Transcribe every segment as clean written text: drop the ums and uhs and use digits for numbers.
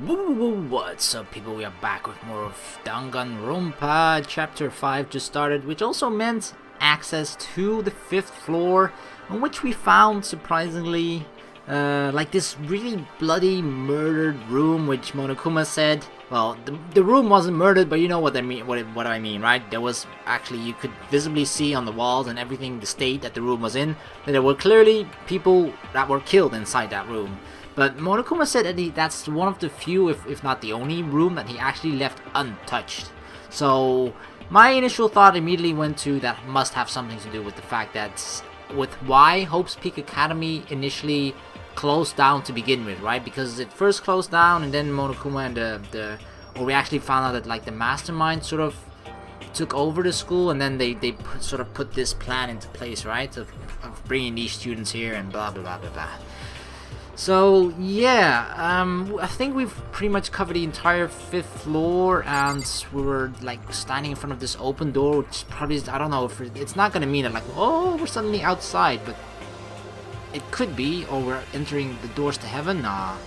What's up, people? We are back with more of Danganronpa. Chapter 5 just started, which also meant access to the 5th floor, on which we found, surprisingly, like this really bloody murdered room, which Monokuma said. Well, the room wasn't murdered, but you know what I mean. What I mean, right? There was actually, you could visibly see on the walls and everything, the state that the room was in, that there were clearly people that were killed inside that room. But Monokuma said that that's one of the few, if not the only, room that he actually left untouched. So my initial thought immediately went to that must have something to do with the fact that with why Hope's Peak Academy initially closed down to begin with, right? Because it first closed down, and then Monokuma and or we actually found out that like the mastermind sort of took over the school, and then they sort of put this plan into place, right? Of bringing these students here and blah blah blah blah blah. So yeah, I think we've pretty much covered the entire 5th floor, and we were like standing in front of this open door, which probably is, I don't know if it's not gonna mean that like, oh, we're suddenly outside, but it could be, or we're entering the doors to heaven. Nah,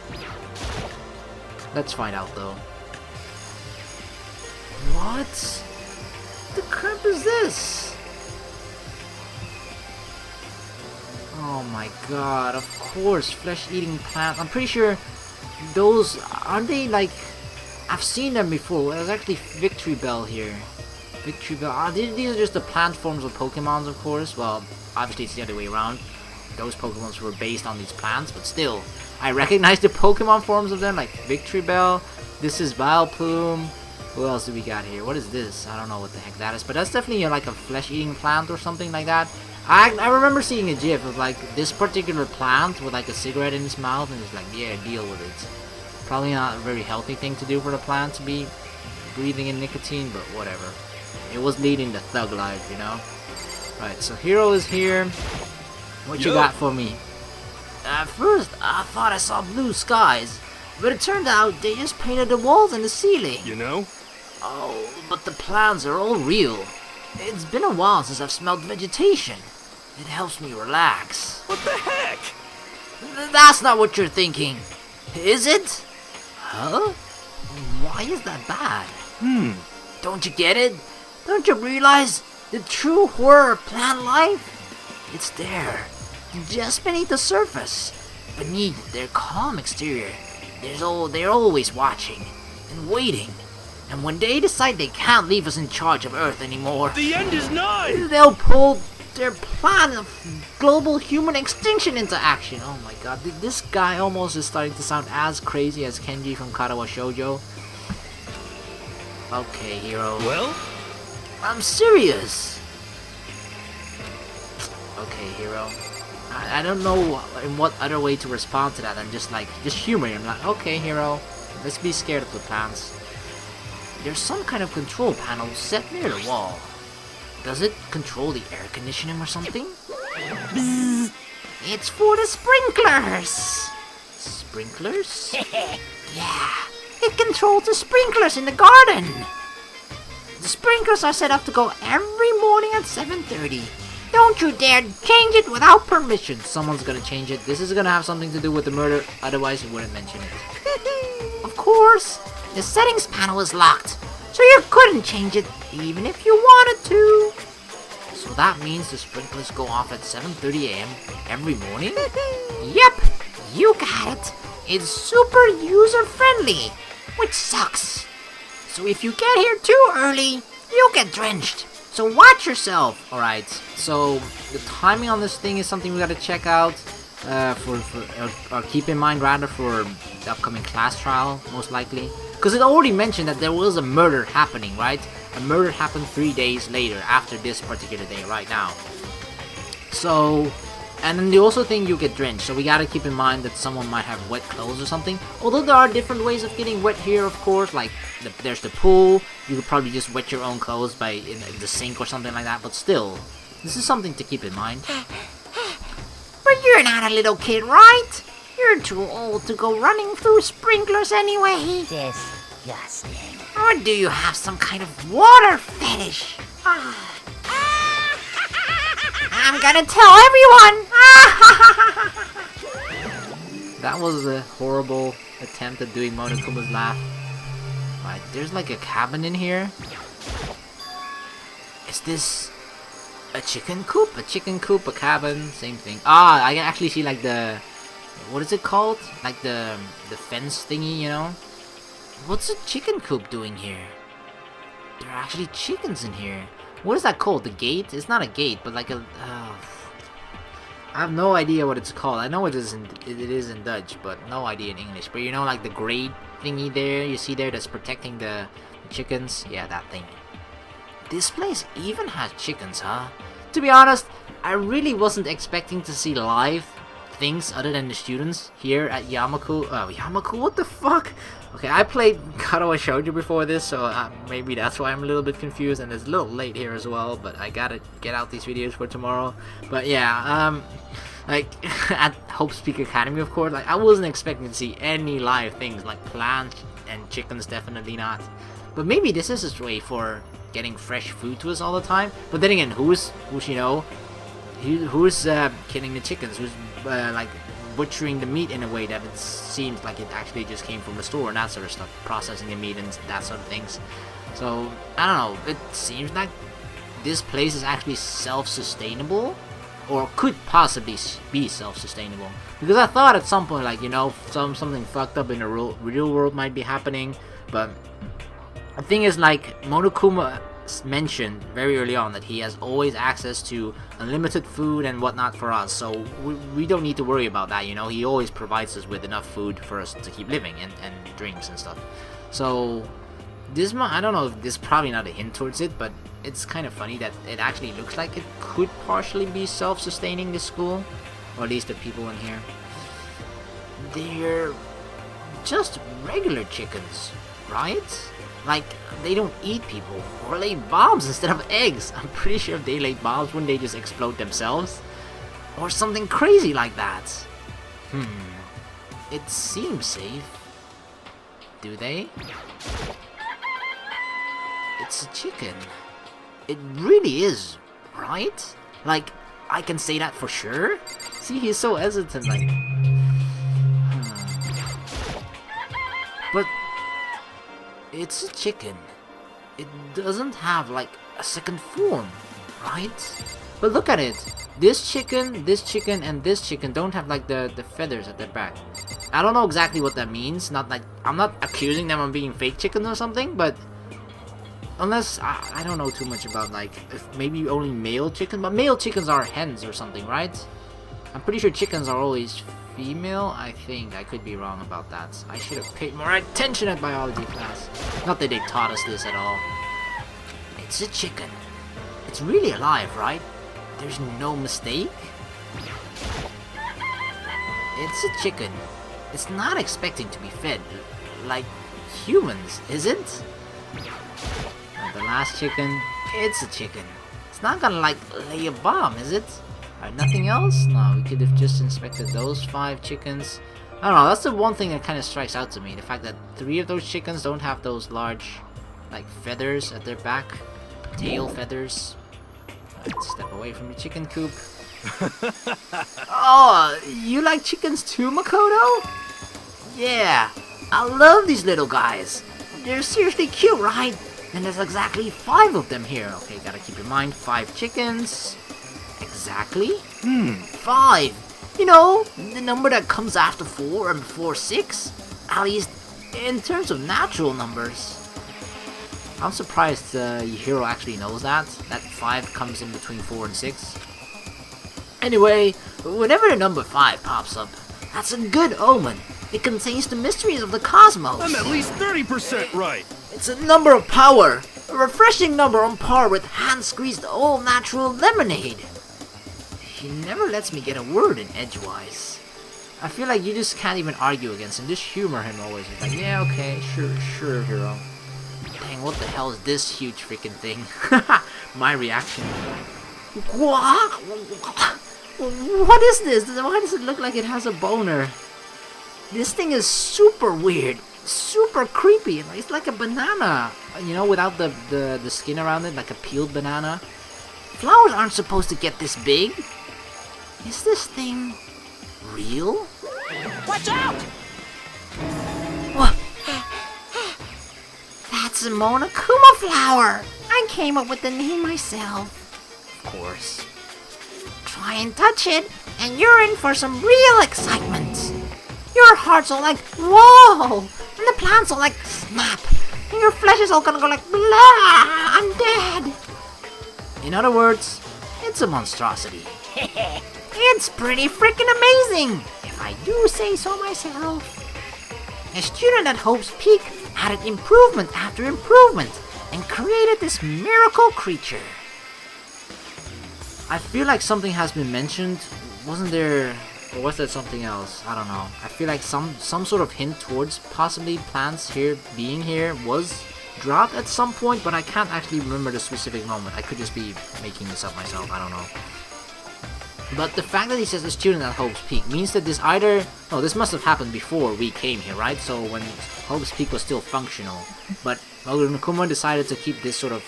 let's find out though. What the crap is this? Oh my god, of course, flesh-eating plants. I'm pretty sure those, aren't they like, I've seen them before. There's actually Victory Bell here. Victory Bell, these are just the plant forms of Pokemons, of course. Well, obviously it's the other way around. Those Pokemons were based on these plants, but still, I recognize the Pokemon forms of them, like Victory Bell. This is Vileplume. What else do we got here? What is this? I don't know what the heck that is, but that's definitely like a flesh-eating plant or something like that. I remember seeing a gif of like this particular plant with like a cigarette in its mouth, and it's like, yeah, deal with it. Probably not a very healthy thing to do for the plant to be breathing in nicotine, but whatever. It was leading the thug life, you know? Right, so Hero is here. What you got for me? At first, I thought I saw blue skies, but it turned out they just painted the walls and the ceiling. You know? Oh, but the plants are all real. It's been a while since I've smelled vegetation. It helps me relax. What the heck? That's not what you're thinking. Is it? Huh? Why is that bad? Don't you get it? Don't you realize the true horror of plant life? It's there, just beneath the surface. Beneath their calm exterior, they're always watching and waiting. And when they decide they can't leave us in charge of Earth anymore, The end is nigh! they'll pull their plan of global human extinction into action. Oh my god, this guy almost is starting to sound as crazy as Kenji from Karawa Shoujo. Okay, Hero. Well? I'm serious. Okay, Hero. I don't know in what other way to respond to that than just humor him. Like, okay, Hero, let's be scared of the plants. There's some kind of control panel set near the wall. Does it control the air conditioning or something? Bzzz. It's for the sprinklers! Sprinklers? Yeah, it controls the sprinklers in the garden! The sprinklers are set up to go every morning at 7:30. Don't you dare change it without permission. Someone's gonna change it. This is gonna have something to do with the murder, otherwise you wouldn't mention it. Of course! The settings panel is locked, so you couldn't change it even if you wanted to. So that means the sprinklers go off at 7:30 AM every morning? Yep, you got it. It's super user-friendly, which sucks. So if you get here too early, you'll get drenched. So watch yourself. Alright, so the timing on this thing is something we gotta check out. Or keep in mind rather for the upcoming class trial, most likely. Because it already mentioned that there was a murder happening, right? A murder happened 3 days later, after this particular day, right now. So, and then they also think you get drenched, so we gotta keep in mind that someone might have wet clothes or something. Although there are different ways of getting wet here, of course, like there's the pool, you could probably just wet your own clothes by in the sink or something like that, but still, this is something to keep in mind. But you're not a little kid, right? You're too old to go running through sprinklers anyway. Disgusting. Or do you have some kind of water fetish? I'm gonna tell everyone! That was a horrible attempt at doing Monokuma's laugh. Right, there's like a cabin in here. Is this a chicken coop? A chicken coop, a cabin, same thing. Ah, I can actually see like the... What is it called? Like the fence thingy, you know? What's a chicken coop doing here? There are actually chickens in here. What is that called? The gate? It's not a gate, but like a... I have no idea what it's called. I know it is in Dutch, but no idea in English. But you know, like the grate thingy there, you see there that's protecting the chickens? Yeah, that thing. This place even has chickens, huh? To be honest, I really wasn't expecting to see live things other than the students here at Yamaku. Yamaku? What the fuck? Okay, I played Karawa Shoujo before this, so maybe that's why I'm a little bit confused, and it's a little late here as well, but I gotta get out these videos for tomorrow. But yeah, like, at Hope Speak Academy, of course, like, I wasn't expecting to see any live things, like plants and chickens, definitely not. But maybe this is his way for getting fresh food to us all the time. But then again, who's you know, who's killing the chickens? Who's like butchering the meat in a way that it seems like it actually just came from the store and that sort of stuff, processing the meat and that sort of things. So I don't know. It seems like this place is actually self-sustainable, or could possibly be self-sustainable. Because I thought at some point, like, you know, something fucked up in the real world might be happening, but the thing is, like, Monokuma mentioned very early on that he has always access to unlimited food and whatnot for us, so we don't need to worry about that, you know. He always provides us with enough food for us to keep living, and drinks and stuff. So this, I don't know if this is probably not a hint towards it, but it's kind of funny that it actually looks like it could partially be self-sustaining, this school, or at least the people in here. They're just regular chickens, right? Like, they don't eat people or lay bombs instead of eggs. I'm pretty sure if they lay bombs, wouldn't they just explode themselves? Or something crazy like that. It seems safe. Do they? It's a chicken. It really is, right? Like, I can say that for sure? See, he's so hesitant, like... But... it's a chicken. It doesn't have, like, a second form, right? But look at it. This chicken, and this chicken don't have, like, the feathers at their back. I don't know exactly what that means. Not like, I'm not accusing them of being fake chickens or something, but... unless, I don't know too much about, like, if maybe only male chickens. But male chickens are hens or something, right? I'm pretty sure chickens are always female, I think. I could be wrong about that. I should have paid more attention at biology class. Not that they taught us this at all. It's a chicken. It's really alive, right? There's no mistake. It's a chicken. It's not expecting to be fed like humans, is it? And the last chicken, it's a chicken. It's not gonna, like, lay a bomb, is it? Nothing else? No, we could have just inspected those 5 chickens. I don't know, that's the one thing that kind of strikes out to me. The fact that 3 of those chickens don't have those large, like, feathers at their back. Tail feathers. Right, step away from the chicken coop. Oh, you like chickens too, Makoto? Yeah, I love these little guys. They're seriously cute, right? And there's exactly 5 of them here. Okay, gotta keep in mind, 5 chickens. Exactly? 5. You know, the number that comes after 4 and before 6. At least in terms of natural numbers. I'm surprised Hiro actually knows that 5 comes in between 4 and 6. Anyway, whenever the number 5 pops up, that's a good omen. It contains the mysteries of the cosmos. I'm at least 30% right. It's a number of power. A refreshing number on par with hand-squeezed all-natural lemonade. He never lets me get a word in edgewise. I feel like you just can't even argue against him. Just humor him always. It's like, yeah, okay, sure, Hiro. Dang, what the hell is this huge freaking thing? My reaction. What? What is this? Why does it look like it has a boner? This thing is super weird. Super creepy. It's like a banana. You know, without the skin around it, like a peeled banana. Flowers aren't supposed to get this big. Is this thing real? Watch out! What? That's a Monokuma flower! I came up with the name myself. Of course. Try and touch it, and you're in for some real excitement. Your heart's all like, whoa! And the plant's all like, snap! And your flesh is all gonna go like, blah! I'm dead! In other words, it's a monstrosity. It's pretty freaking amazing, if I do say so myself. A student at Hope's Peak added improvement after improvement and created this miracle creature. I feel like something has been mentioned. Wasn't there, or was there something else? I don't know. I feel like some sort of hint towards possibly plants here being here was dropped at some point, but I can't actually remember the specific moment. I could just be making this up myself. I don't know. But the fact that he says a student at Hope's Peak means that this either... Oh, this must have happened before we came here, right? So when Hope's Peak was still functional. But Monokuma decided to keep this sort of...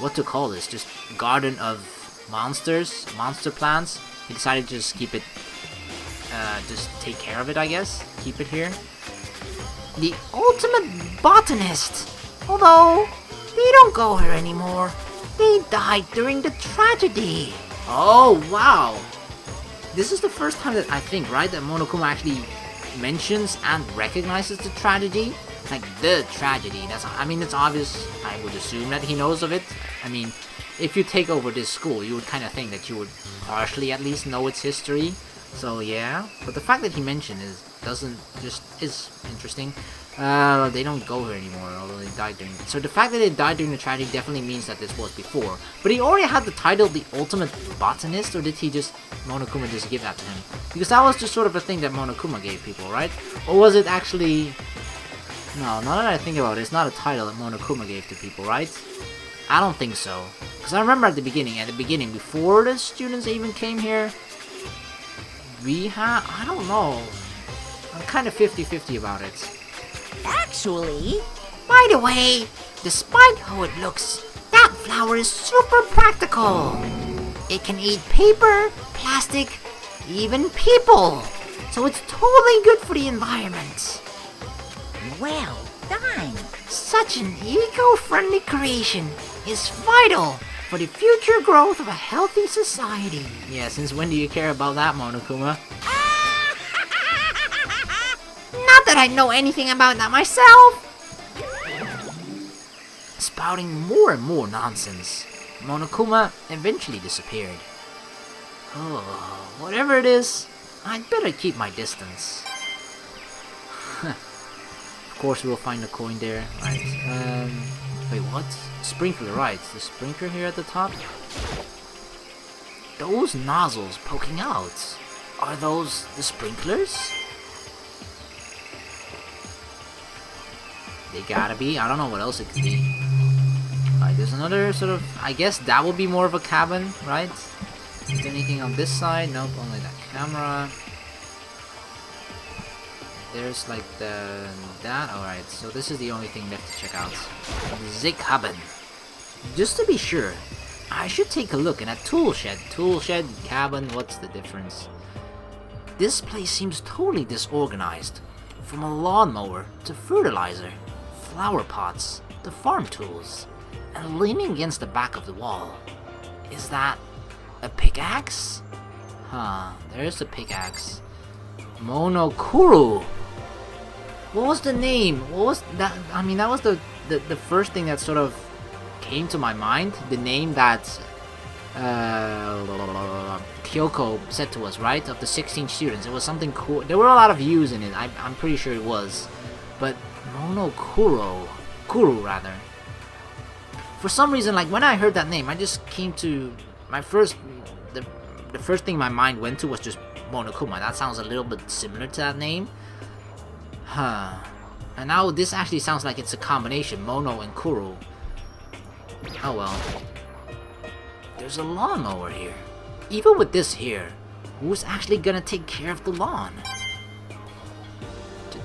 What to call this? Just garden of monsters? Monster plants? He decided to just keep it... just take care of it, I guess? Keep it here. The ultimate botanist! Although, they don't go here anymore. They died during the tragedy. Oh, wow! This is the first time that I think, right, that Monokuma actually mentions and recognizes the tragedy. Like, the tragedy. That's, I mean, it's obvious. I would assume that he knows of it. I mean, if you take over this school, you would kind of think that you would partially at least know its history. So, yeah. But the fact that he mentioned is interesting. They don't go here anymore, although they died during... So the fact that they died during the tragedy definitely means that this was before. But he already had the title The Ultimate Botanist, or did he just... Monokuma just give that to him? Because that was just sort of a thing that Monokuma gave people, right? Or was it actually... No, now that I think about it, it's not a title that Monokuma gave to people, right? I don't think so. Because I remember at the beginning, before the students even came here, we had... I don't know. I'm kind of 50-50 about it. Actually... By the way, despite how it looks, that flower is super practical. It can eat paper, plastic, even people. So it's totally good for the environment. Well done. Such an eco-friendly creation is vital for the future growth of a healthy society. Yeah, since when do you care about that, Monokuma? Not that I know anything about that myself! Spouting more and more nonsense, Monokuma eventually disappeared. Oh, whatever it is, I'd better keep my distance. Of course we'll find a coin there, right? Wait, what? Sprinkler, right. The sprinkler here at the top? Those nozzles poking out, are those the sprinklers? They gotta be. I don't know what else it could be. Alright, there's another sort of... I guess that would be more of a cabin, right? Is there anything on this side? Nope, only that camera. There's like that. Alright, so this is the only thing left to check out. Zickhaben. Just to be sure, I should take a look in a toolshed. Toolshed, cabin, what's the difference? This place seems totally disorganized. From a lawnmower to fertilizer, flower pots to farm tools, and leaning against the back of the wall. Is that a pickaxe? Huh, there's a pickaxe. Monokuru! What was the name? What was that? I mean, that was the first thing that sort of came to my mind. The name that Kyoko said to us, right? Of the 16 students. It was something cool. There were a lot of U's in it. I'm pretty sure it was. But Monokuro. Kuru, rather. For some reason, like, when I heard that name, I just came to... The first thing my mind went to was just Monokuma. That sounds a little bit similar to that name. Huh. And now this actually sounds like it's a combination. Mono and Kuru. Oh well. There's a lawnmower here. Even with this here, who's actually gonna take care of the lawn?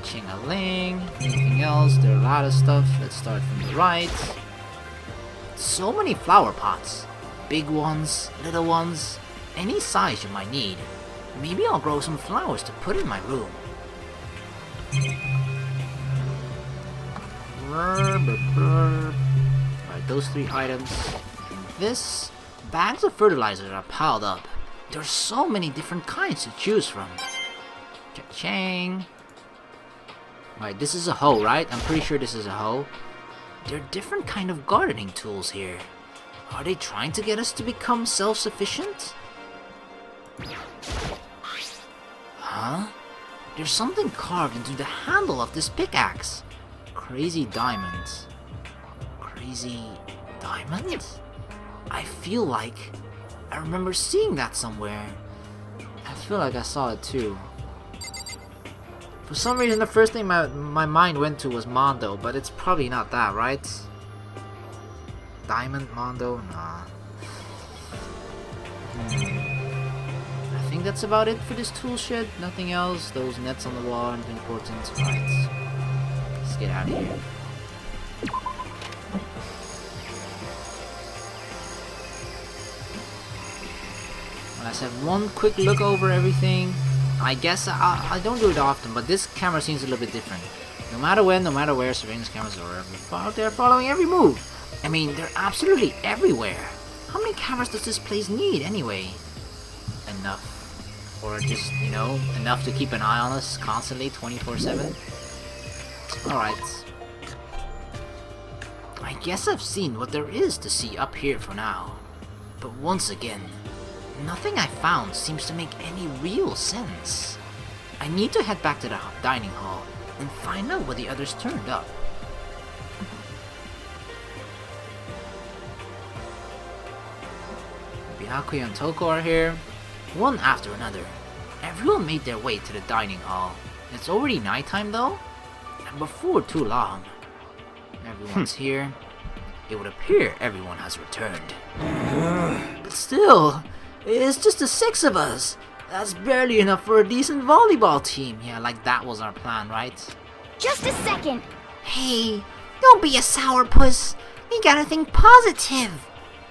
Ching-a-ling. Anything else? There are a lot of stuff. Let's start from the right. So many flower pots. Big ones, little ones, any size you might need. Maybe I'll grow some flowers to put in my room. Alright, those 3 items. This, bags of fertilizers are piled up. There's so many different kinds to choose from. Cha-chang. Alright, this is a hoe, right? I'm pretty sure this is a hoe. There are different kind of gardening tools here. Are they trying to get us to become self-sufficient? Huh? There's something carved into the handle of this pickaxe. Crazy diamonds. Crazy diamonds? I feel like I remember seeing that somewhere. I feel like I saw it too. For some reason, the first thing my mind went to was Mondo, but it's probably not that, right? Diamond Mondo? Nah. I think that's about it for this tool shed. Nothing else. Those nets on the wall aren't important. Right. Let's get out of here. Let's have one quick look over everything. I guess I don't do it often, but this camera seems a little bit different. No matter when, no matter where, surveillance cameras are out there following every move. I mean, they're absolutely everywhere. How many cameras does this place need anyway? Enough. Or just, you know, enough to keep an eye on us constantly, 24/7? Alright. I guess I've seen what there is to see up here for now. But once again, nothing I found seems to make any real sense. I need to head back to the dining hall and find out what the others turned up. Byakuya and Toko are here, one after another. Everyone made their way to the dining hall. It's already nighttime though, and before too long. Everyone's here. It would appear everyone has returned. But still, it's just the 6 of us. That's barely enough for a decent volleyball team. Yeah, like that was our plan, right? Just a second. Hey, don't be a sourpuss. We gotta think positive.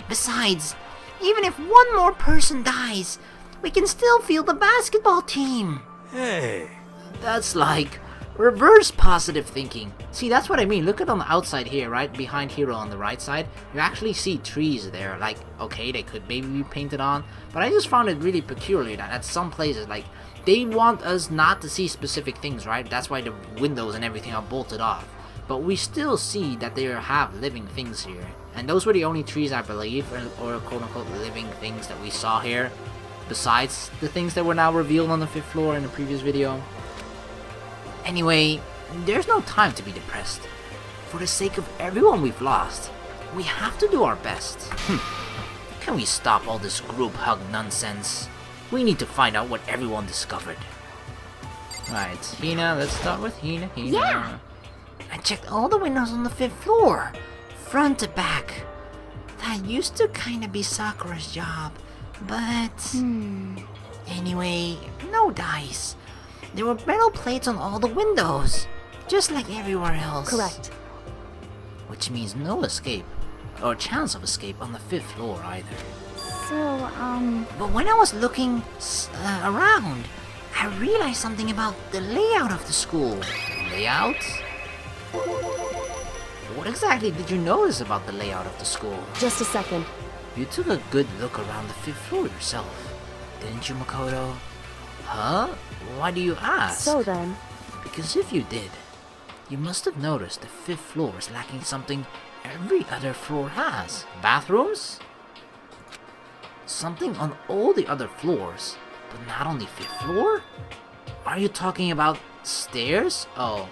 Besides, even if one more person dies, we can still field the basketball team. Hey. That's like reverse positive thinking. See, that's what I mean. Look at on the outside here, right? Behind Hero on the right side, you actually see trees there. Like, okay, they could maybe be painted on, but I just found it really peculiar that at some places, like, they want us not to see specific things, right? That's why the windows and everything are bolted off. But we still see that they have living things here. And those were the only trees, I believe, or quote-unquote living things that we saw here. Besides the things that were now revealed on the 5th floor in the previous video. Anyway, there's no time to be depressed. For the sake of everyone we've lost, we have to do our best. Can we stop all this group hug nonsense? We need to find out what everyone discovered. Right, Hina, let's start with Hina. Yeah. I checked all the windows on the 5th floor, front to back. That used to kinda be Sakura's job, but... Anyway, no dice. There were metal plates on all the windows, just like everywhere else. Correct. Which means no escape, or chance of escape on the 5th floor either. So, But when I was looking around, I realized something about the layout of the school. Layout? What exactly did you notice about the layout of the school? just a second. You took a good look around the 5th floor yourself, didn't you, Makoto? Huh? Why do you ask? So then, Because if you did, you must have noticed the 5th floor is lacking something every other floor has. Bathrooms? Something on all the other floors, but not on the 5th floor? Are you talking about stairs? Oh.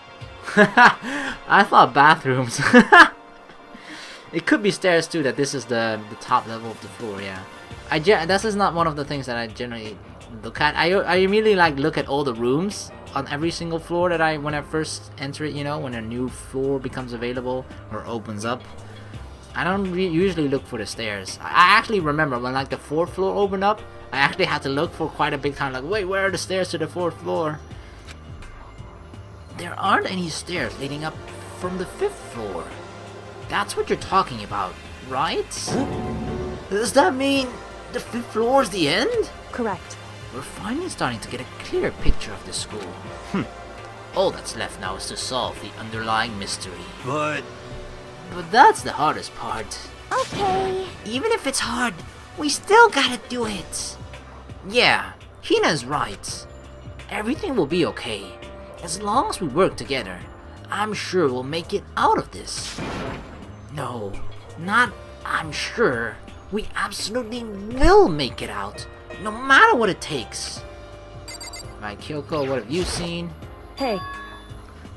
I thought bathrooms. It could be stairs too, that this is the top level of the floor, yeah. This is not one of the things that I generally look at. I immediately like look at all the rooms on every single floor that when I first enter it, you know, when a new floor becomes available or opens up. I don't usually look for the stairs. I actually remember when like the 4th floor opened up, I actually had to look for quite a big time, like, wait, where are the stairs to the 4th floor? There aren't any stairs leading up from the 5th floor. That's what you're talking about, right? Does that mean the 5th floor is the end? correct. we're finally starting to get a clear picture of the school. All that's left now is to solve the underlying mystery. But But that's the hardest part. Okay. Even if it's hard, we still gotta do it. Yeah, Hina's right. Everything will be okay. As long as we work together, I'm sure we'll make it out of this. No, not I'm sure. We absolutely will make it out, no matter what it takes. Right, Kyoko, what have you seen? Hey,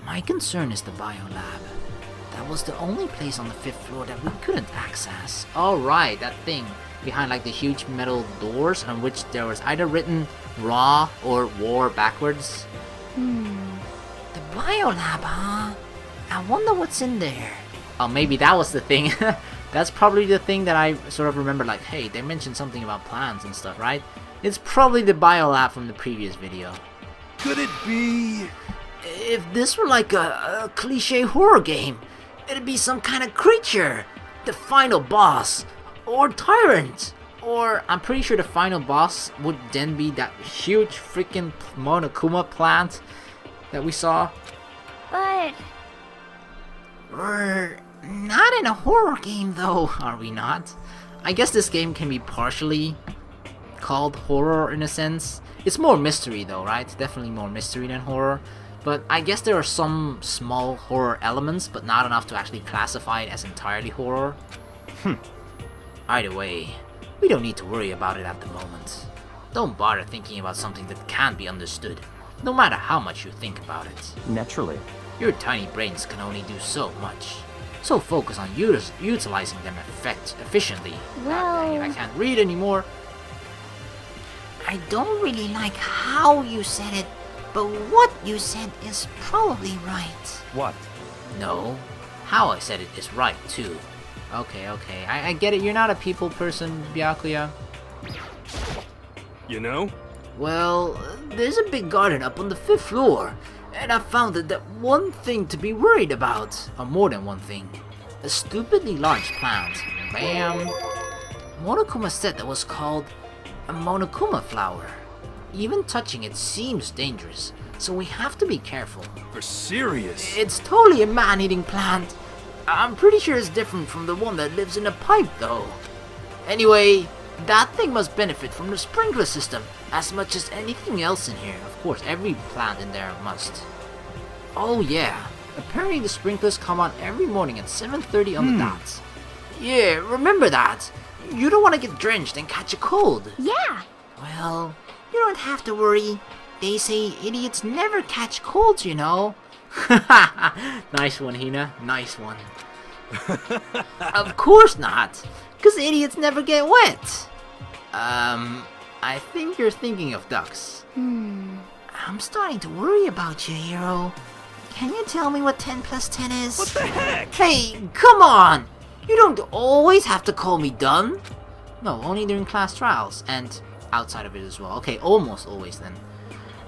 My concern is the biolab. That was the only place on the 5th floor that we couldn't access. Alright, that thing behind like the huge metal doors on which there was either written raw or war backwards. The biolab, huh? I wonder what's in there. Oh, maybe that was the thing. That's probably the thing that I sort of remember, like, hey, they mentioned something about plants and stuff, right? It's probably the biolab from the previous video. could it be? If this were like a cliche horror game, it'd be some kind of creature, the final boss, or tyrant. Or I'm pretty sure the final boss would then be that huge freaking Monokuma plant that we saw. but We're not in a horror game, though. Are we not? I guess this game can be partially called horror in a sense. It's more mystery though, right? Definitely more mystery than horror. But I guess there are some small horror elements, but not enough to actually classify it as entirely horror. Either way, we don't need to worry about it at the moment. Don't bother thinking about something that can't be understood, no matter how much you think about it. Naturally. Your tiny brains can only do so much. So focus on utilizing them efficiently. Well- Dang it, I can't read anymore. I don't really like how you said it, but what you said is probably right. What? No, how I said it is right too. Okay, I get it. You're not a people person, Byakuya. You know? Well, there's a big garden up on the 5th floor, and I found that one thing to be worried about, or more than one thing. A stupidly large plant. Bam! Monokuma said that was called a Monokuma flower. Even touching it seems dangerous, so we have to be careful. For serious? It's totally a man-eating plant. I'm pretty sure it's different from the one that lives in a pipe, though. Anyway, that thing must benefit from the sprinkler system as much as anything else in here. Of course, every plant in there must. Oh yeah, apparently the sprinklers come on every morning at 7:30 on the dot. Yeah, remember that. You don't want to get drenched and catch a cold. yeah. Well, you don't have to worry. They say idiots never catch colds, you know. Nice one, Hina. Nice one. Of course not, because idiots never get wet. I think you're thinking of ducks. I'm starting to worry about you, Hero. Can you tell me what 10 plus 10 is? What the heck? Hey, come on! You don't always have to call me dumb. No, only during class trials, and outside of it as well. Okay, almost always then.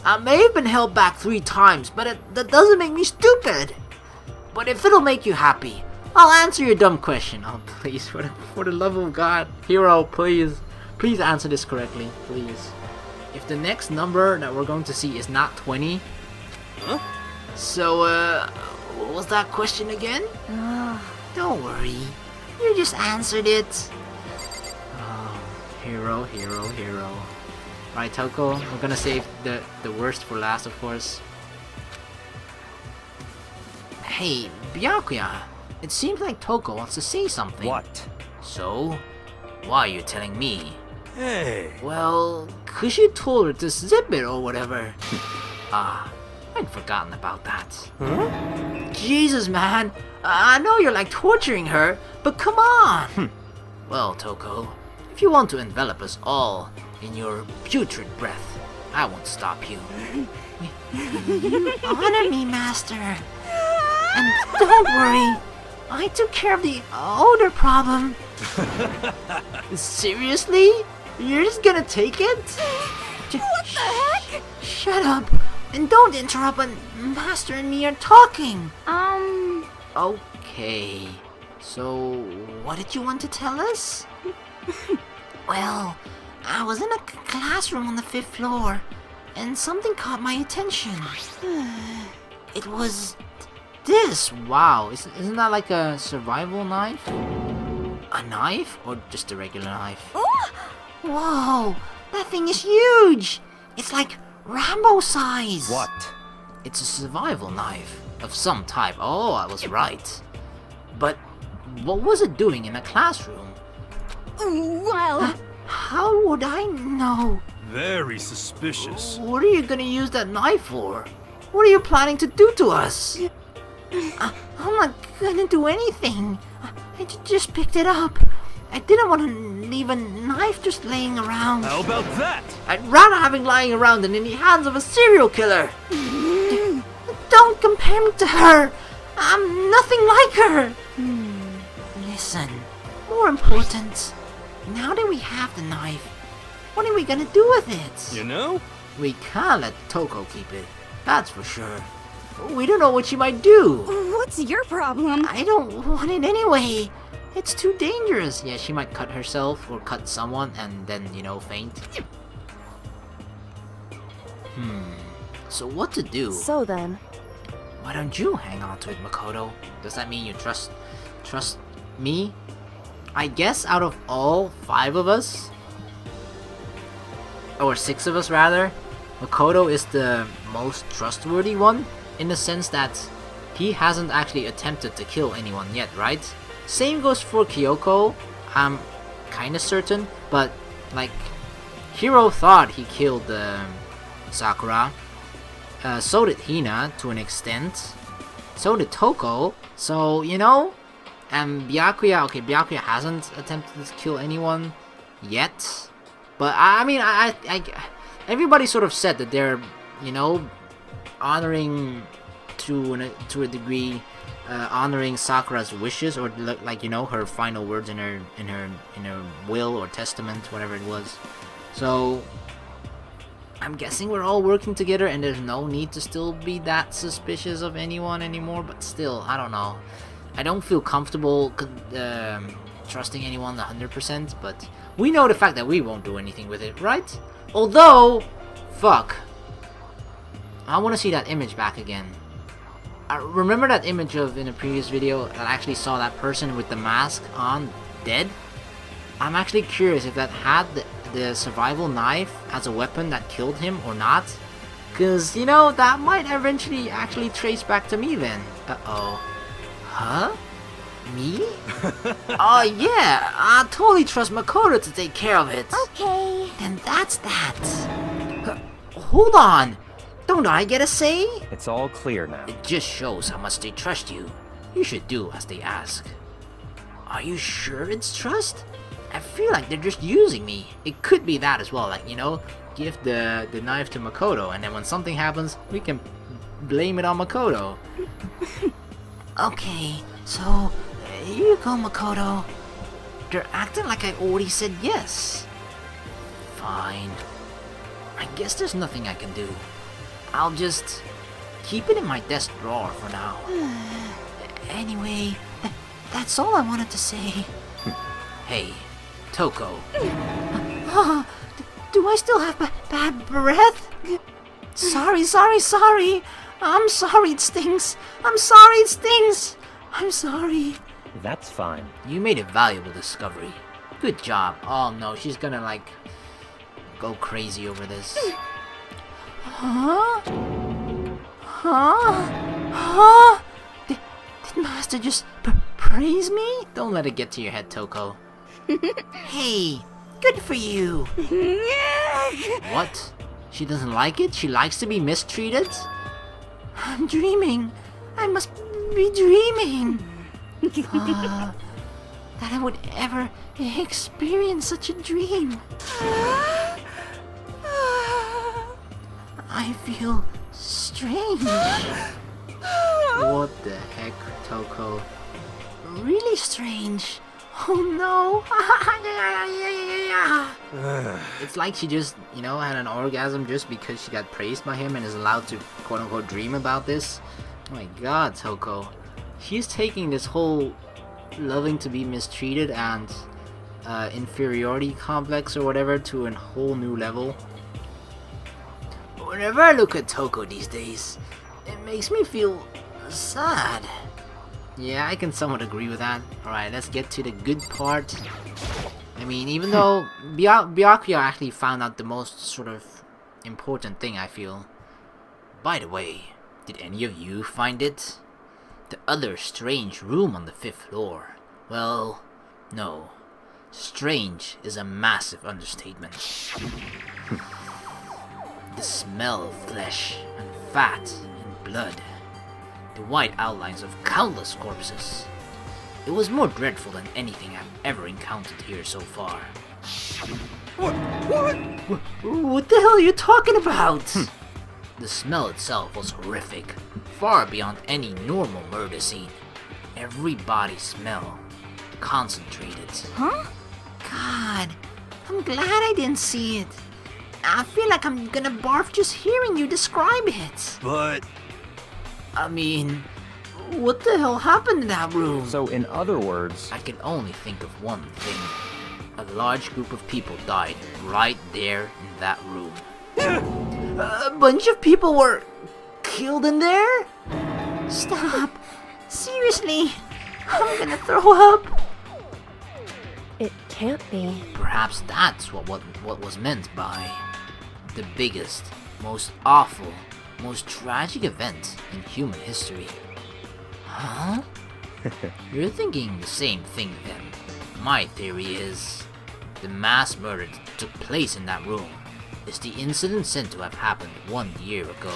I may have been held back 3 times, but that doesn't make me stupid. But if it'll make you happy, I'll answer your dumb question. Oh, please, for the love of God. Hero, please. Please answer this correctly, please. If the next number that we're going to see is not 20... Huh? So, what was that question again? Don't worry. You just answered it. Oh, hero. Right, Toko, we're gonna save the worst for last, of course. Hey, Byakuya, it seems like Toko wants to say something. What? So, why are you telling me? Hey. Well, 'cause you told her to zip it or whatever. I'd forgotten about that. Huh? Jesus, man, I know you're like torturing her, but come on! Well, Toko, if you want to envelop us all in your putrid breath, I won't stop you. Honor me, Master. And don't worry. I took care of the odor problem. Seriously? You're just gonna take it? What the heck? Shut up. And don't interrupt when Master and me are talking. Okay. So, what did you want to tell us? Well, I was in a classroom on the 5th floor, and something caught my attention. It was this. Wow, isn't that like a survival knife? A knife? Or just a regular knife? Whoa, that thing is huge. It's like Rambo size. What? It's a survival knife of some type. Oh, I was right. But what was it doing in a classroom? Well, How would I know? Very suspicious. What are you gonna use that knife for? What are you planning to do to us? I'm not gonna do anything. I just picked it up. I didn't want to leave a knife just laying around. How about that? I'd rather have it lying around than in the hands of a serial killer. Don't compare me to her. I'm nothing like her. Listen, more important, now that we have the knife, what are we gonna do with it? You know? We can't let Toko keep it. That's for sure. We don't know what she might do. what's your problem? I don't want it anyway. It's too dangerous. Yeah, she might cut herself or cut someone and then, faint. So what to do? So then, Why don't you hang on to it, Makoto? Does that mean you trust me? I guess out of all 5 of us, or 6 of us rather, Makoto is the most trustworthy one, in the sense that he hasn't actually attempted to kill anyone yet, right? Same goes for Kyoko, I'm kinda certain, but like, Hiro thought he killed Sakura, so did Hina to an extent, so did Toko, so and Byakuya, okay, Byakuya hasn't attempted to kill anyone yet, but I mean, I everybody sort of said that they're, honoring to a degree, honoring Sakura's wishes, or like her final words in her will or testament, whatever it was. So I'm guessing we're all working together, and there's no need to still be that suspicious of anyone anymore. But still, I don't know. I don't feel comfortable trusting anyone 100%. But we know the fact that we won't do anything with it, right? Although, fuck. I want to see that image back again. I remember that image in a previous video that I actually saw that person with the mask on dead? I'm actually curious if that had the survival knife as a weapon that killed him or not. Cause, that might eventually actually trace back to me then. Uh-oh. Huh? Me? Oh yeah, I totally trust Makoto to take care of it. okay. Then that's that. Hold on! Don't I get a say? It's all clear now. It just shows how much they trust you. You should do as they ask. Are you sure it's trust? I feel like they're just using me. It could be that as well, like, give the knife to Makoto, and then when something happens, we can blame it on Makoto. Okay, so here you go, Makoto. They're acting like I already said yes. Fine. I guess there's nothing I can do. I'll just keep it in my desk drawer for now. Anyway, that's all I wanted to say. Hey, Toko. Do I still have bad breath? Sorry. I'm sorry it stings. I'm sorry it stings. I'm sorry. That's fine. You made a valuable discovery. Good job. Oh no, she's gonna go crazy over this. Huh? Did Master just praise me? Don't let it get to your head, Toko. Hey, good for you. What? She doesn't like it? She likes to be mistreated? I'm dreaming. I must be dreaming. That I would ever experience such a dream. I feel strange. What the heck, Toko? Really strange. Oh no. It's like she just, had an orgasm just because she got praised by him and is allowed to quote-unquote dream about this. Oh my god, Toko. She's taking this whole loving to be mistreated and inferiority complex or whatever to a whole new level. Whenever I look at Toko these days, it makes me feel sad. Yeah, I can somewhat agree with that. Alright, let's get to the good part. I mean, even though Byakuya actually found out the most sort of important thing, I feel. By the way, did any of you find it? The other strange room on the 5th floor. Well, no. Strange is a massive understatement. The smell of flesh and fat and blood. The white outlines of countless corpses. It was more dreadful than anything I've ever encountered here so far. What the hell are you talking about? The smell itself was horrific, far beyond any normal murder scene. Every body smell, concentrated. Huh? God, I'm glad I didn't see it. I feel like I'm gonna barf just hearing you describe it. But I mean, what the hell happened in that room? So in other words, I can only think of one thing. A large group of people died right there in that room. A bunch of people were killed in there? Stop. Seriously, I'm gonna throw up. It can't be. Perhaps that's what was meant by the biggest, most awful, most tragic event in human history. Huh? You're thinking the same thing then. My theory is the mass murder that took place in that room is the incident said to have happened 1 year ago.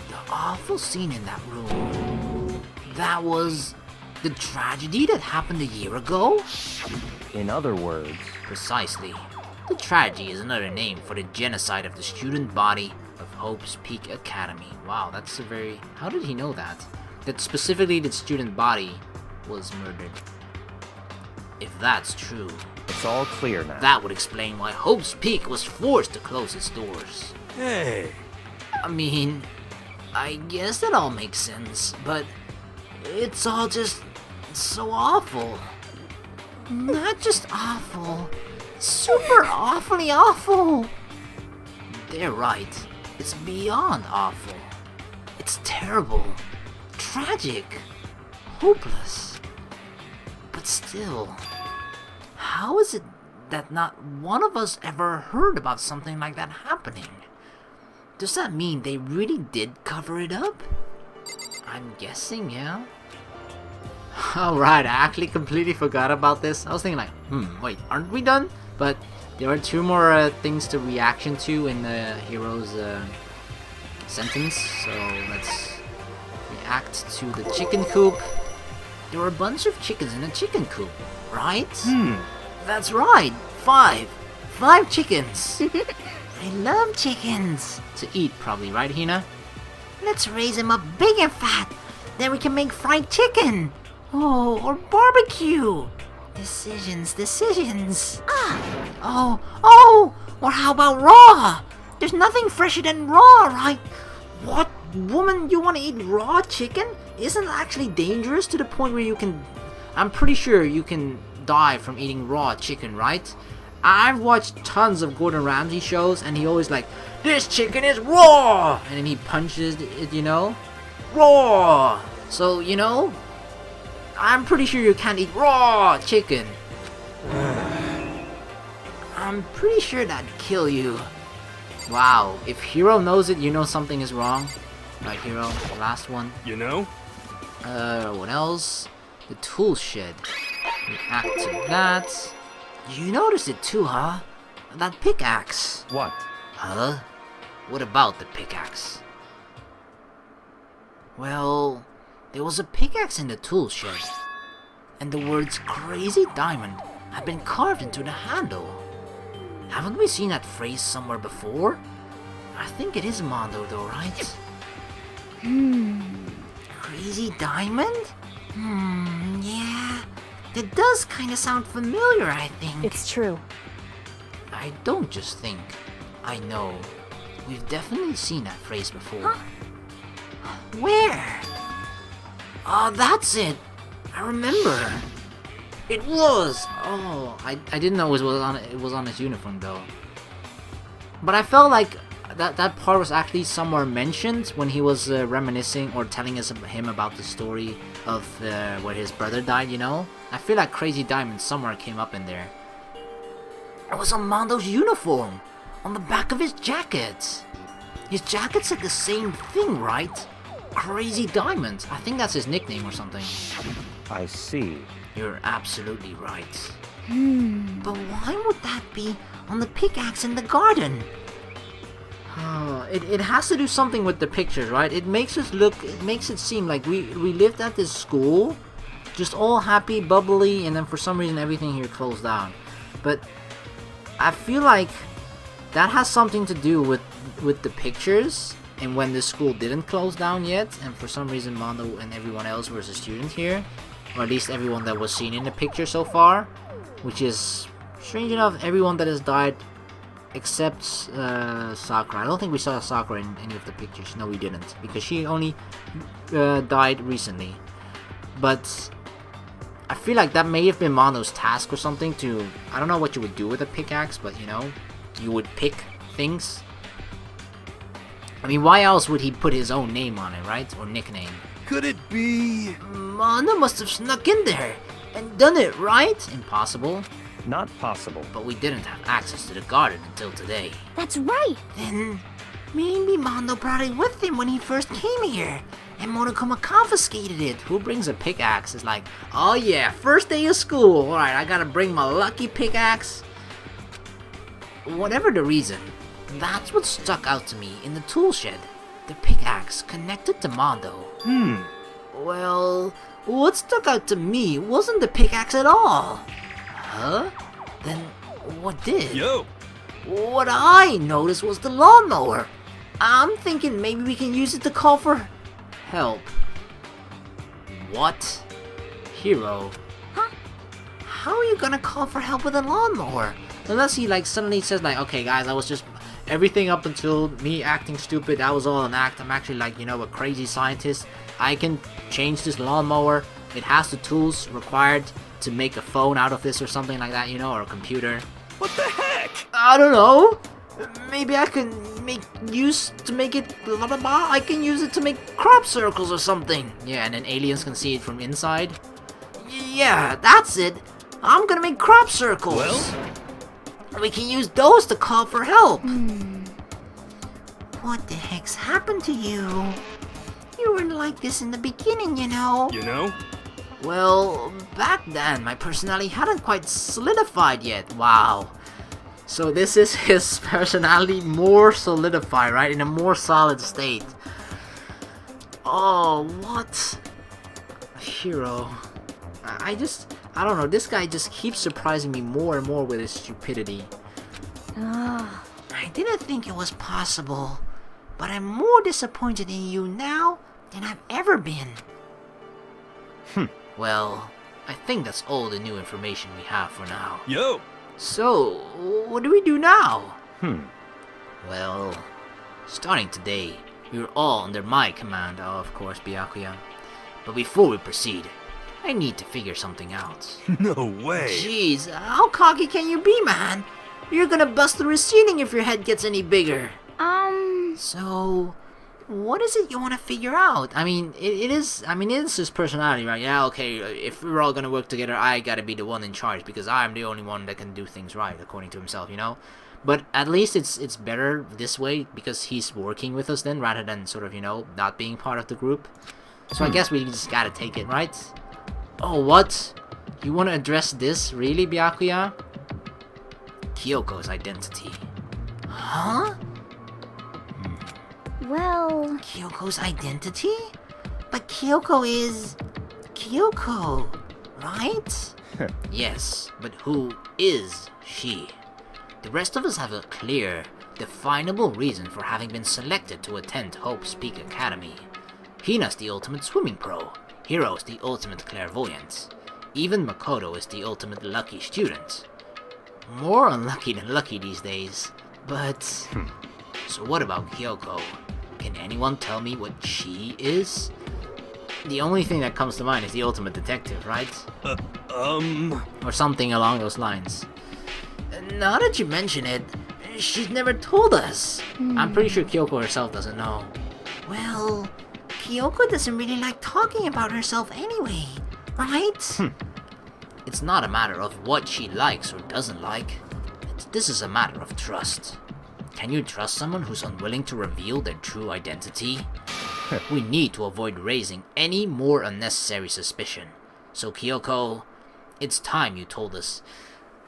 The awful scene in that room, that was the tragedy that happened a year ago? in other words, Precisely. The tragedy is another name for the genocide of the student body of Hope's Peak Academy. Wow, that's a very... How did he know that? That specifically the student body was murdered. If that's true, it's all clear now. that would explain why Hope's Peak was forced to close its doors. hey, I mean, I guess that all makes sense, but it's all just so awful. Not just awful. Super awfully awful. They're right. It's beyond awful. It's terrible, tragic, hopeless. But still, how is it that not one of us ever heard about something like that happening? Does that mean they really did cover it up? I'm guessing, yeah. Alright, I actually completely forgot about this. I was thinking like, wait, aren't we done? But there are two more things to reaction to in the hero's sentence. So let's react to the chicken coop. There were a bunch of chickens in a chicken coop, right? That's right, 5 chickens. I love chickens. To eat probably, right Hina? Let's raise them up big and fat. Then we can make fried chicken. Oh, or barbecue. Decisions. Oh, or how about raw? There's nothing fresher than raw, right? What? Woman, you want to eat raw chicken? Isn't it actually dangerous to the point where you can... I'm pretty sure you can die from eating raw chicken, right? I've watched tons of Gordon Ramsay shows and he always like, this chicken is raw! And then he punches it, you know? Raw! So, you know, I'm pretty sure you can't eat raw chicken. I'm pretty sure that'd kill you. Wow, if Hiro knows it, you know something is wrong. Right, Hiro, the last one. you know? What else? The toolshed. React to that. You noticed it too, huh? That pickaxe. What? Huh? What about the pickaxe? Well, there was a pickaxe in the tool shed, and the words Crazy Diamond have been carved into the handle. Haven't we seen that phrase somewhere before? I think it is Mondo though, right? Crazy Diamond? Yeah. That does kinda sound familiar, I think. It's true. I don't just think. I know. We've definitely seen that phrase before. Where? Oh, that's it. I remember. It was! Oh, I didn't know it was on his uniform though. But I felt like that part was actually somewhere mentioned when he was reminiscing or telling him about the story of where his brother died, you know? I feel like Crazy Diamond somewhere came up in there. It was on Mondo's uniform, on the back of his jacket. His jacket said the same thing, right? Crazy Diamond. I think that's his nickname or something. I see. You're absolutely right. But why would that be on the pickaxe in the garden? It has to do something with the pictures, right? It makes it seem like we lived at this school, just all happy, bubbly, and then for some reason everything here closed down. But I feel like that has something to do with the pictures and when the school didn't close down yet, and for some reason Mondo and everyone else was a student here, or at least everyone that was seen in the picture so far, which is strange enough, everyone that has died except Sakura. I don't think we saw Sakura in any of the pictures. No, we didn't, because she only died recently. But I feel like that may have been Mondo's task or something to... I don't know what you would do with a pickaxe, but you know, you would pick things. I mean, why else would he put his own name on it, right? Or nickname? Could it be? Mondo must have snuck in there and done it, right? Impossible. Not possible. But we didn't have access to the garden until today. That's right. Then maybe Mondo brought it with him when he first came here, and Monokuma confiscated it. Who brings a pickaxe? It's like, oh yeah, first day of school. Alright, I gotta bring my lucky pickaxe. Whatever the reason, that's what stuck out to me in the toolshed. The pickaxe connected to Mondo. Well, what stuck out to me wasn't the pickaxe at all. Huh? Then what did? Yo! What I noticed was the lawnmower. I'm thinking maybe we can use it to call for help. What? Hero? Huh? How are you gonna call for help with a lawnmower? Unless he like suddenly says like, okay guys, I was just... Everything up until me acting stupid, that was all an act. I'm actually like, you know, a crazy scientist. I can change this lawnmower. It has the tools required to make a phone out of this or something like that, you know, or a computer. What the heck? I don't know. Maybe I can make use to make it blah blah blah. I can use it to make crop circles or something. Yeah, and then aliens can see it from inside. Yeah, that's it. I'm gonna make crop circles. Well? We can use those to call for help. What the heck's happened to you? You weren't like this in the beginning, you know. You know? Well, back then, my personality hadn't quite solidified yet. Wow. So this is his personality more solidified, right? In a more solid state. Oh, what? Hero. I don't know, this guy just keeps surprising me more and more with his stupidity. I didn't think it was possible, but I'm more disappointed in you now than I've ever been. Well, I think that's all the new information we have for now. Yo! So, what do we do now? Hmm. Well, starting today, you're all under my command, of course, Byakuya. But before we proceed, I need to figure something out. No way! Jeez, how cocky can you be, man? You're gonna bust the receiving if your head gets any bigger. So, what is it you want to figure out? I mean, it is his personality, right? Yeah, okay, if we're all gonna work together, I gotta be the one in charge because I'm the only one that can do things right, according to himself, you know? But at least it's better this way because he's working with us then, rather than sort of, you know, not being part of the group. So I guess we just gotta take it, right? Oh, what? You want to address this, really, Byakuya? Kyoko's identity. Huh? Well, Kyoko's identity? But Kyoko is... Kyoko, right? Yes, but who is she? The rest of us have a clear, definable reason for having been selected to attend Hope's Peak Academy. Hina's the ultimate swimming pro. Hiro's the ultimate clairvoyant. Even Makoto is the ultimate lucky student. More unlucky than lucky these days, but... So what about Kyoko? Can anyone tell me what she is? The only thing that comes to mind is the ultimate detective, right? Or something along those lines. Now that you mention it, she's never told us. I'm pretty sure Kyoko herself doesn't know. Well, Kyoko doesn't really like talking about herself anyway, right? It's not a matter of what she likes or doesn't like. This is a matter of trust. Can you trust someone who's unwilling to reveal their true identity? We need to avoid raising any more unnecessary suspicion. So Kyoko, it's time you told us.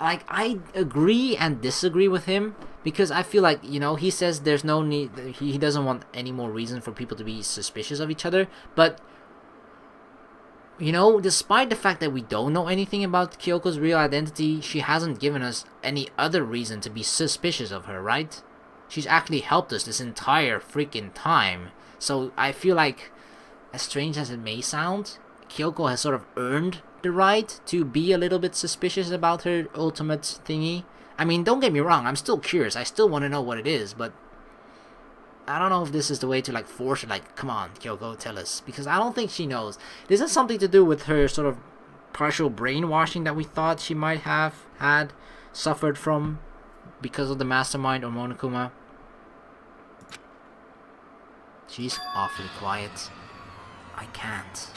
Like, I agree and disagree with him, because I feel like, you know, he says there's no need, he doesn't want any more reason for people to be suspicious of each other, but, you know, despite the fact that we don't know anything about Kyoko's real identity, she hasn't given us any other reason to be suspicious of her, right? She's actually helped us this entire freaking time, so I feel like, as strange as it may sound, Kyoko has sort of earned the right to be a little bit suspicious about her ultimate thingy. I mean, don't get me wrong, I'm still curious, I still want to know what it is, but I don't know if this is the way to, like, force her, like, come on, Kyoko, tell us, because I don't think she knows. This has something to do with her sort of partial brainwashing that we thought she might have suffered from because of the mastermind or Monokuma. She's awfully quiet. I can't.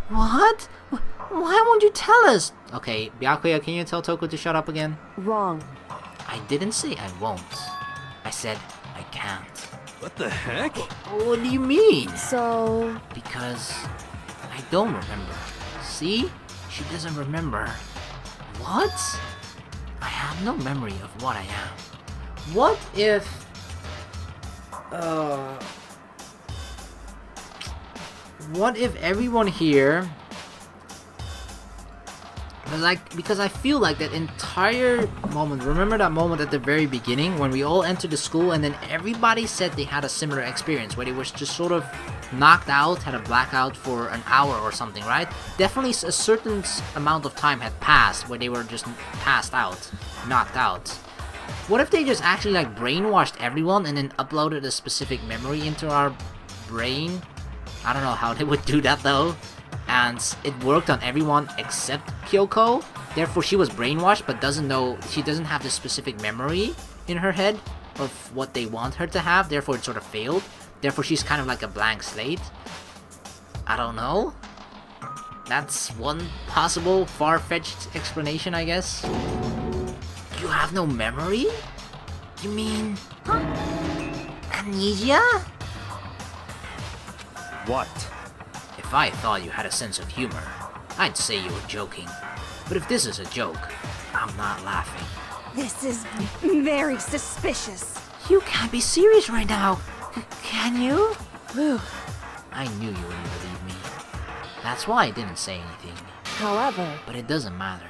What? Why won't you tell us? Okay, Byakuya, can you tell Toko to shut up again? Wrong. I didn't say I won't. I said I can't. What the heck? What do you mean? So, Because I don't remember. See? She doesn't remember. What? I have no memory of what I am. What if... What if everyone here... Because I feel like that entire moment, remember that moment at the very beginning when we all entered the school and then everybody said they had a similar experience where they were just sort of knocked out, had a blackout for an hour or something, right? Definitely a certain amount of time had passed where they were just passed out, knocked out. What if they just actually like brainwashed everyone and then uploaded a specific memory into our brain? I don't know how they would do that though. And it worked on everyone except Kyoko. Therefore, she was brainwashed, but doesn't know, she doesn't have the specific memory in her head of what they want her to have. Therefore, it sort of failed. Therefore, she's kind of like a blank slate. I don't know. That's one possible far-fetched explanation, I guess. You have no memory? You mean... amnesia? What? If I thought you had a sense of humor, I'd say you were joking. But if this is a joke, I'm not laughing. This is very suspicious. You can't be serious right now. Can you? whew. I knew you wouldn't believe me. That's why I didn't say anything. However, But it doesn't matter.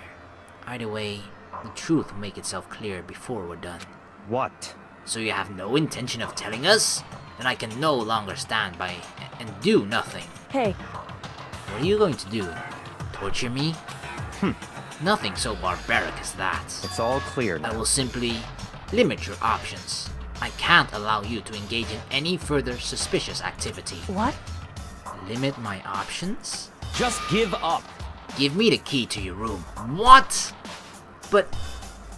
Either way, the truth will make itself clear before we're done. What? So you have no intention of telling us? Then I can no longer stand by and do nothing. hey, What are you going to do? Torture me? Nothing so barbaric as that. It's all clear I now. will simply limit your options. I can't allow you to engage in any further suspicious activity. what? Limit my options? Just give up. Give me the key to your room. What? But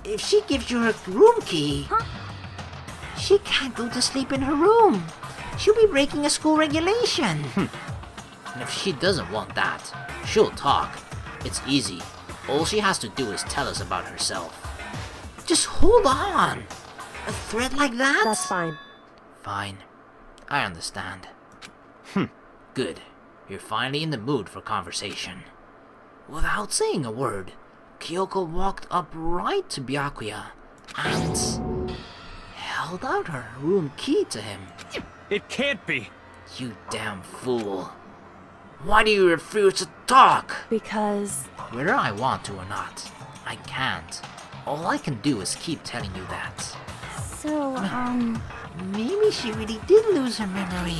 if she gives you her room key, she can't go to sleep in her room. She'll be breaking a school regulation. And if she doesn't want that, she'll talk. It's easy. All she has to do is tell us about herself. Just hold on. A threat like that? That's fine. Fine. I understand. Good. You're finally in the mood for conversation. Without saying a word, Kyoko walked up right to Byakuya and held out her room key to him. It can't be. You damn fool. Why do you refuse to talk? Because, Whether I want to or not, I can't. All I can do is keep telling you that. So, Maybe she really did lose her memory.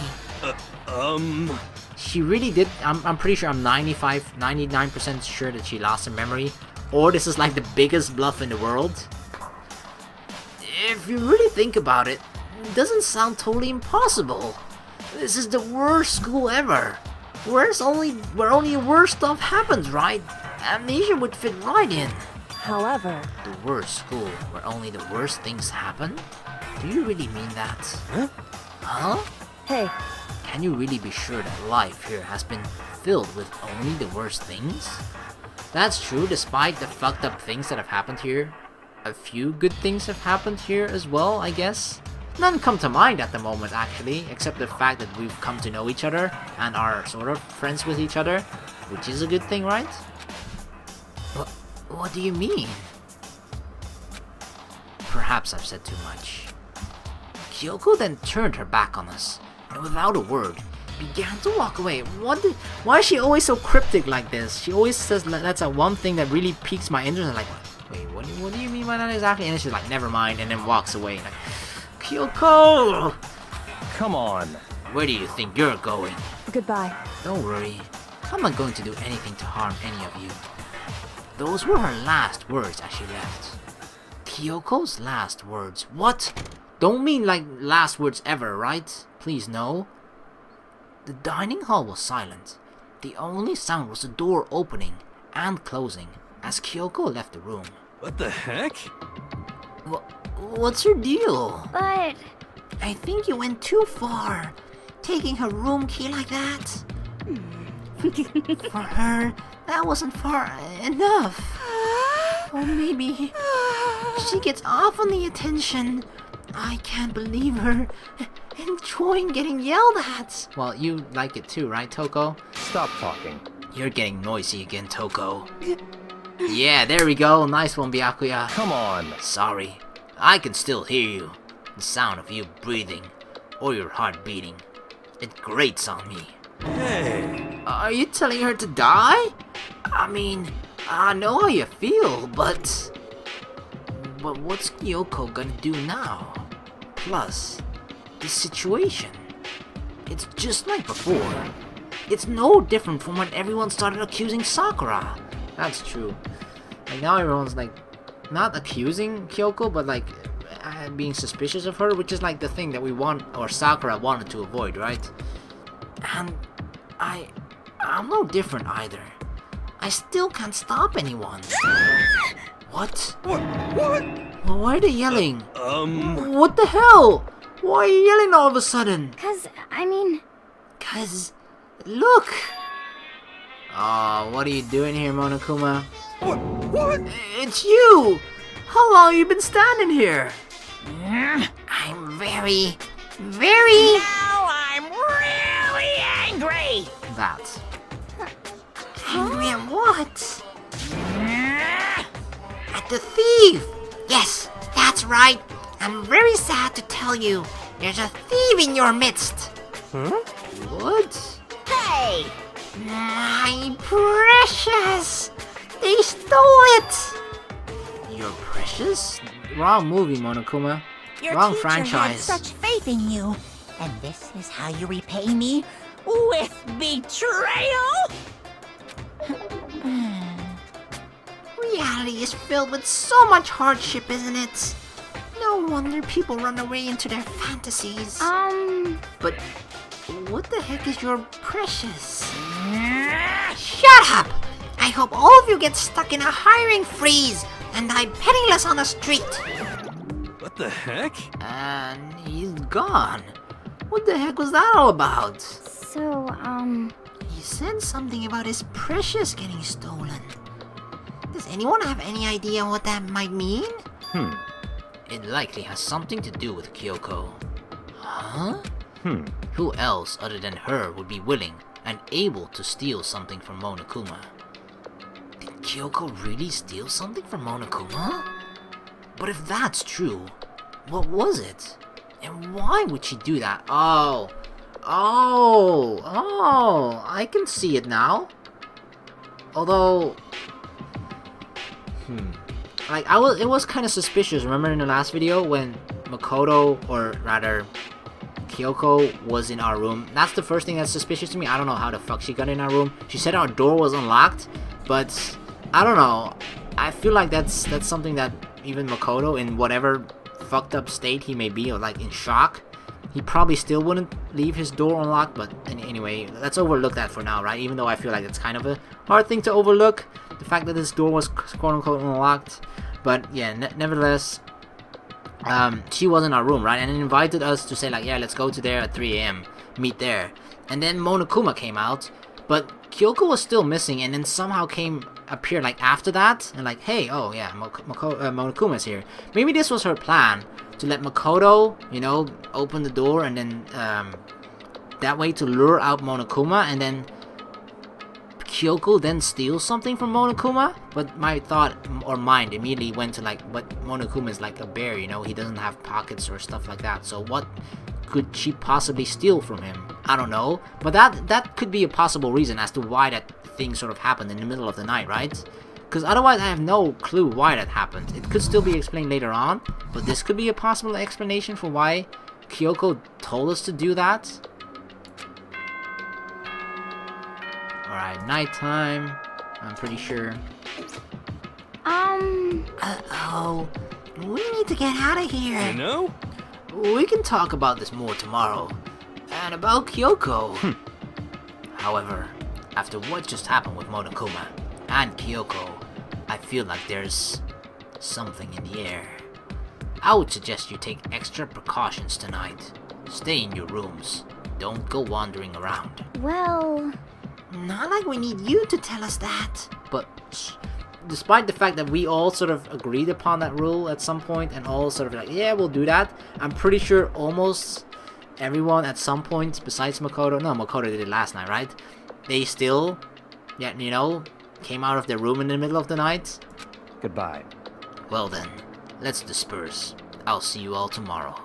She really did. I'm pretty sure, I'm 99% sure that she lost her memory. Or this is like the biggest bluff in the world. If you really think about it, it doesn't sound totally impossible. This is the worst school ever. Where only worse stuff happens, right? Amnesia would fit right in. However, The worst school where only the worst things happen? Do you really mean that? Huh? hey, Can you really be sure that life here has been filled with only the worst things? That's true, despite the fucked up things that have happened here. A few good things have happened here as well, I guess. None come to mind at the moment, actually, except the fact that we've come to know each other and are sort of friends with each other, which is a good thing, right? What do you mean? Perhaps I've said too much. Kyoko then turned her back on us, and without a word, began to walk away. Why is she always so cryptic like this? She always says that's a one thing that really piques my interest. I'm like, wait, what do you mean by that exactly? And then she's like, never mind, and then walks away. Like, Kyoko! Come on. Where do you think you're going? goodbye. Don't worry, I'm not going to do anything to harm any of you. Those were her last words as she left. Kyoko's last words. What? Don't mean like last words ever, right? Please no. The dining hall was silent. The only sound was the door opening and closing as Kyoko left the room. What the heck? What's your deal? But I think you went too far, taking her room key like that. For her, that wasn't far enough. Or maybe she gets off on the attention. I can't believe her enjoying getting yelled at. Well, you like it too, right, Toko? Stop talking. You're getting noisy again, Toko. Yeah, there we go. Nice one, Byakuya. Come on. Sorry, I can still hear you. The sound of you breathing, or your heart beating. It grates on me. Hey! Are you telling her to die? I mean, I know how you feel, but what's Kyoko gonna do now? Plus, the situation. It's just like before. It's no different from when everyone started accusing Sakura. That's true. Like now everyone's like, not accusing Kyoko, but like being suspicious of her, which is like the thing that we want, or Sakura wanted to avoid, right? And I'm no different either. I still can't stop anyone. What? What? Well, why are they yelling? What? What the hell? Why are you yelling all of a sudden? Cause, Look! Oh, what are you doing here, Monokuma? What? It's you! How long have you been standing here? I'm very, very That. angry at what? At the thief! Yes, that's right. I'm very sad to tell you, there's a thief in your midst. What? Hey! My precious! They stole it! Your precious? Wrong movie, Monokuma. Your Wrong teacher franchise. had such faith in you. And this is how you repay me? With betrayal? Reality is filled with so much hardship, isn't it? No wonder people run away into their fantasies. But what the heck is your precious? Shut up! I hope all of you get stuck in a hiring freeze and die penniless on the street. What the heck? And he's gone. What the heck was that all about? so, He said something about his precious getting stolen. Does anyone have any idea what that might mean? It likely has something to do with Kyoko. Huh? Who else other than her would be willing and able to steal something from Monokuma? Did Kyoko really steal something from Monokuma? But if that's true, what was it? And why would she do that? Oh, I can see it now. Although, like it was kind of suspicious. Remember in the last video when Makoto, or rather Kyoko, was in our room? That's the first thing that's suspicious to me. I don't know how the fuck she got in our room. She said our door was unlocked, but I don't know. I feel like that's something that even Makoto, in whatever fucked up state he may be, or like in shock, he probably still wouldn't leave his door unlocked. But anyway, let's overlook that for now, right? Even though I feel like it's kind of a hard thing to overlook. the fact that this door was quote-unquote unlocked. But yeah, nevertheless, she was in our room, right? And invited us to say like, yeah, let's go to there at 3 a.m. Meet there. And then Monokuma came out, but Kyoko was still missing, and then somehow appeared like after that, and like, hey, oh yeah, Monokuma's here. Maybe this was her plan, to let Makoto, you know, open the door, and then that way to lure out Monokuma, and then Kyoko then steals something from Monokuma. But my thought or mind immediately went to like, but Monokuma is like a bear, you know, he doesn't have pockets or stuff like that, so what could she possibly steal from him? I don't know, but that could be a possible reason as to why that thing sort of happened in the middle of the night, right? Because otherwise I have no clue why that happened. It could still be explained later on, but this could be a possible explanation for why Kyoko told us to do that. Alright, nighttime, I'm pretty sure. Uh-oh. We need to get out of here. You know? We can talk about this more tomorrow. And about Kyoko. However, after what just happened with Monokuma and Kyoko, I feel like there's something in the air. I would suggest you take extra precautions tonight. Stay in your rooms. Don't go wandering around. Well, Not like we need you to tell us that. But despite the fact that we all sort of agreed upon that rule at some point and all sort of like, yeah, we'll do that, I'm pretty sure almost everyone at some point besides Makoto, no, Makoto did it last night, right? They still, yeah, you know, came out of their room in the middle of the night. Goodbye. Well then, let's disperse. I'll see you all tomorrow.